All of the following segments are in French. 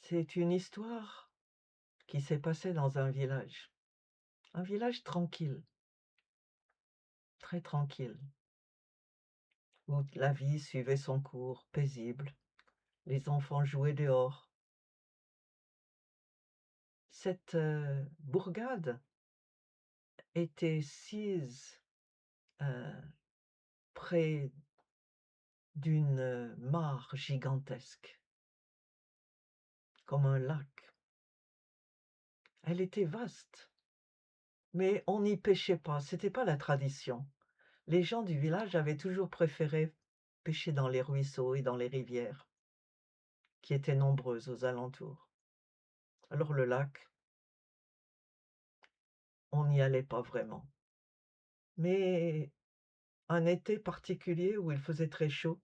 C'est une histoire qui s'est passée dans un village tranquille, très tranquille, où la vie suivait son cours paisible, les enfants jouaient dehors. Cette bourgade était sise euh, près d'une mare gigantesque, comme un lac. Elle était vaste, mais on n'y pêchait pas, c'était pas la tradition. Les gens du village avaient toujours préféré pêcher dans les ruisseaux et dans les rivières, qui étaient nombreuses aux alentours. Alors le lac, on n'y allait pas vraiment. Mais un été particulier où il faisait très chaud,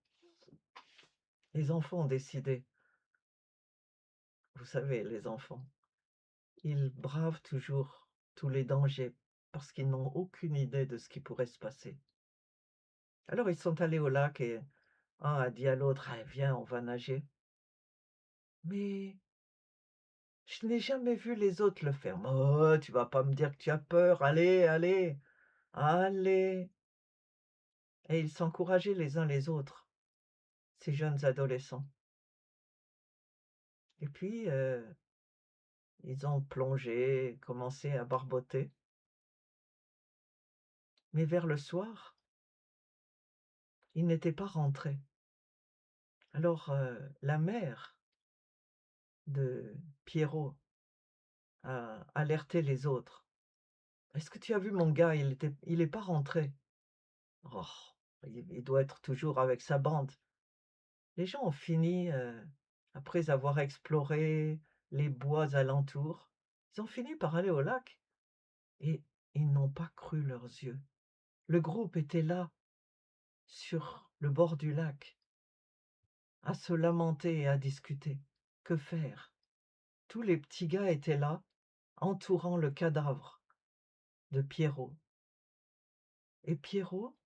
les enfants ont décidé, vous savez, les enfants, ils bravent toujours tous les dangers parce qu'ils n'ont aucune idée de ce qui pourrait se passer. Alors ils sont allés au lac et un a dit à l'autre: «Ah, viens, on va nager.» Mais je n'ai jamais vu les autres le faire. «Oh, tu vas pas me dire que tu as peur, allez, allez, allez!» Et ils s'encourageaient les uns les autres, ces jeunes adolescents. Et puis, ils ont plongé, commencé à barboter. Mais vers le soir, ils n'étaient pas rentrés. Alors, la mère de Pierrot a alerté les autres. «Est-ce que tu as vu mon gars? Il est pas rentré.» «Oh, il doit être toujours avec sa bande.» Les gens ont fini, après avoir exploré les bois alentours, ils ont fini par aller au lac et ils n'ont pas cru leurs yeux. Le groupe était là, sur le bord du lac, à se lamenter et à discuter. Que faire? Tous les petits gars étaient là, entourant le cadavre de Pierrot. Et Pierrot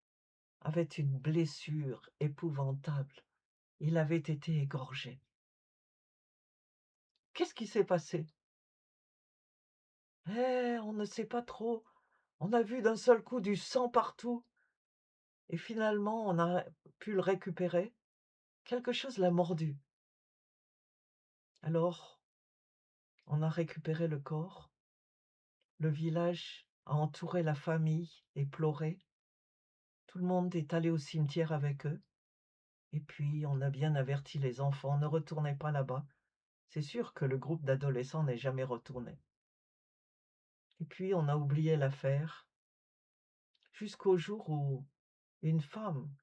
avait une blessure épouvantable. Il avait été égorgé. Qu'est-ce qui s'est passé? On ne sait pas trop. On a vu d'un seul coup du sang partout et finalement on a pu le récupérer. Quelque chose l'a mordu. Alors, on a récupéré le corps. Le village a entouré la famille et pleuré. Tout le monde est allé au cimetière avec eux. Et puis, on a bien averti les enfants, ne retournez pas là-bas. C'est sûr que le groupe d'adolescents n'est jamais retourné. Et puis, on a oublié l'affaire jusqu'au jour où une femme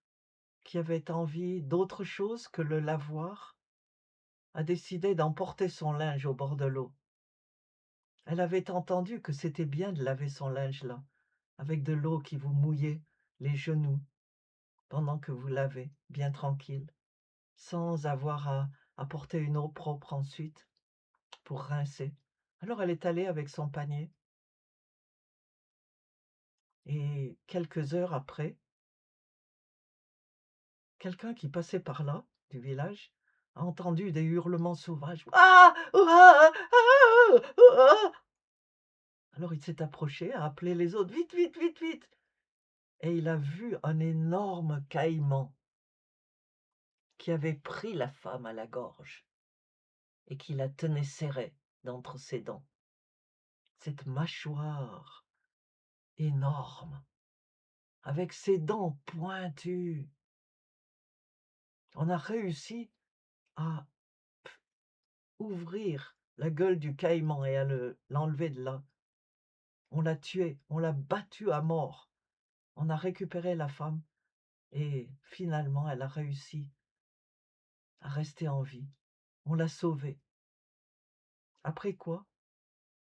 qui avait envie d'autre chose que le lavoir a décidé d'emporter son linge au bord de l'eau. Elle avait entendu que c'était bien de laver son linge là, avec de l'eau qui vous mouillait les genoux pendant que vous lavez, bien tranquille, sans avoir à apporter une eau propre ensuite pour rincer. Alors elle est allée avec son panier et quelques heures après, quelqu'un qui passait par là, du village, a entendu des hurlements sauvages. Ah! Ah! Ah! Ah! Alors il s'est approché, a appelé les autres, vite, vite, vite, vite. Et il a vu un énorme caïman qui avait pris la femme à la gorge et qui la tenait serrée d'entre ses dents. Cette mâchoire énorme, avec ses dents pointues, on a réussi à ouvrir la gueule du caïman et à l'enlever de là. On l'a tué, on l'a battu à mort. On a récupéré la femme et finalement elle a réussi à rester en vie. On l'a sauvée. Après quoi,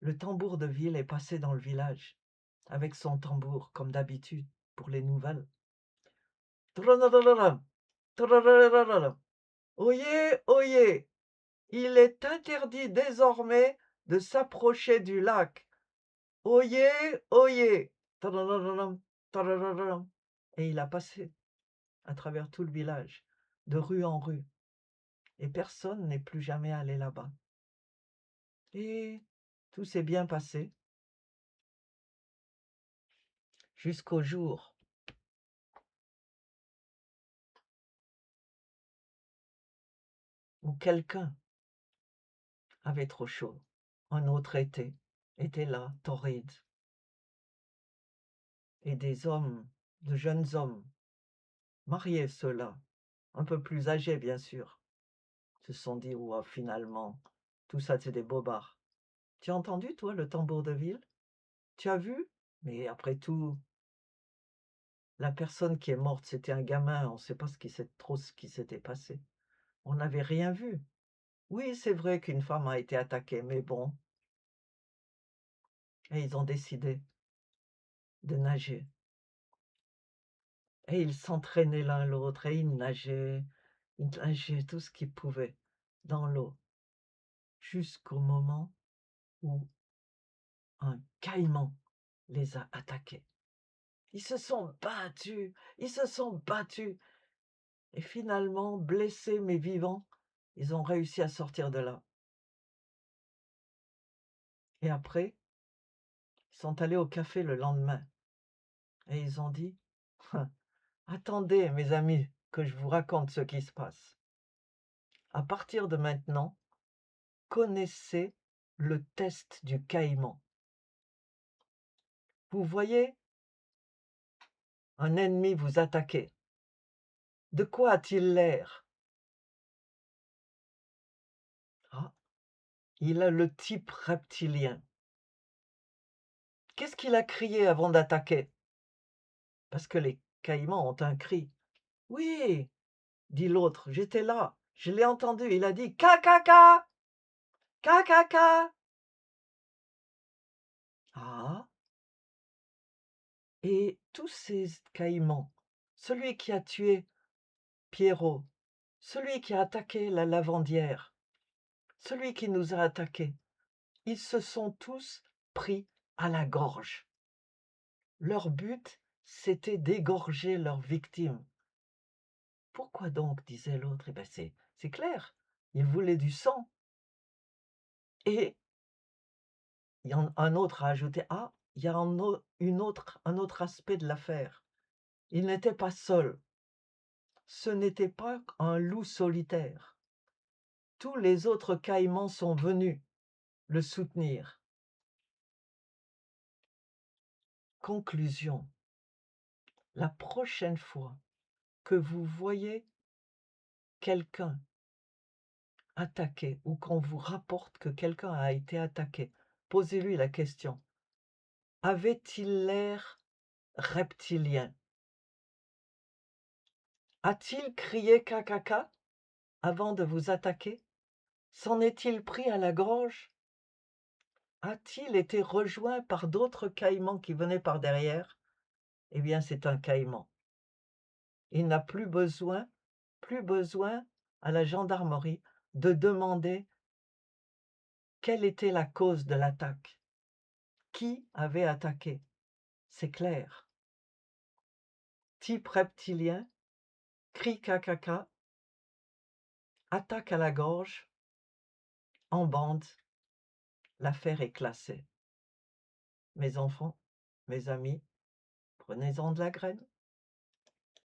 le tambour de ville est passé dans le village, avec son tambour, comme d'habitude, pour les nouvelles. Tralala, tralala. Oyez, oyez, il est interdit désormais de s'approcher du lac. Oyez, oyez. Tralala, tralala. Et il a passé à travers tout le village, de rue en rue, et personne n'est plus jamais allé là-bas. et tout s'est bien passé jusqu'au jour où quelqu'un avait trop chaud. Un autre était là, torride, et des hommes, de jeunes hommes, mariés ceux-là, un peu plus âgés bien sûr, se sont dit: «Ouah, finalement, tout ça c'est des bobards». Tu as entendu toi le tambour de ville? Tu as vu? Mais après tout, la personne qui est morte, c'était un gamin, on ne sait pas ce qui s'était passé. On n'avait rien vu. Oui, c'est vrai qu'une femme a été attaquée, mais bon, et ils ont décidé de nager. Et ils s'entraînaient l'un l'autre, et ils nageaient tout ce qu'ils pouvaient dans l'eau, jusqu'au moment où un caïman les a attaqués. Ils se sont battus, et finalement, blessés mais vivants, ils ont réussi à sortir de là. Et après, ils sont allés au café le lendemain, et ils ont dit: «Attendez, mes amis, que je vous raconte ce qui se passe. À partir de maintenant, connaissez le test du caïman. Vous voyez un ennemi vous attaquer. De quoi a-t-il l'air? Ah, il a le type reptilien. Qu'est-ce qu'il a crié avant d'attaquer? Parce que les caïmans ont un cri. Oui, dit l'autre, j'étais là, je l'ai entendu, il a dit Ka-ka-ka! Ka-ka-ka! Ah, et tous ces caïmans, celui qui a tué Pierrot, celui qui a attaqué la lavandière, celui qui nous a attaqués, ils se sont tous pris à la gorge. Leur but, c'était d'égorger leur victime. Pourquoi donc, disait l'autre, eh ben c'est clair, ils voulaient du sang. Et un autre a ajouté, ah, il y a un autre aspect de l'affaire. Il n'était pas seul. Ce n'était pas un loup solitaire. Tous les autres caïmans sont venus le soutenir. Conclusion. La prochaine fois que vous voyez quelqu'un attaqué ou qu'on vous rapporte que quelqu'un a été attaqué, posez-lui la question. Avait-il l'air reptilien? A-t-il crié cacaca avant de vous attaquer? S'en est-il pris à la gorge? A-t-il été rejoint par d'autres caïmans qui venaient par derrière? Eh bien, c'est un caïman. Il n'a plus besoin à la gendarmerie de demander quelle était la cause de l'attaque. Qui avait attaqué? C'est clair. Type reptilien, cri cacaca, attaque à la gorge, en bande, l'affaire est classée. Mes enfants, mes amis, prenez-en de la graine.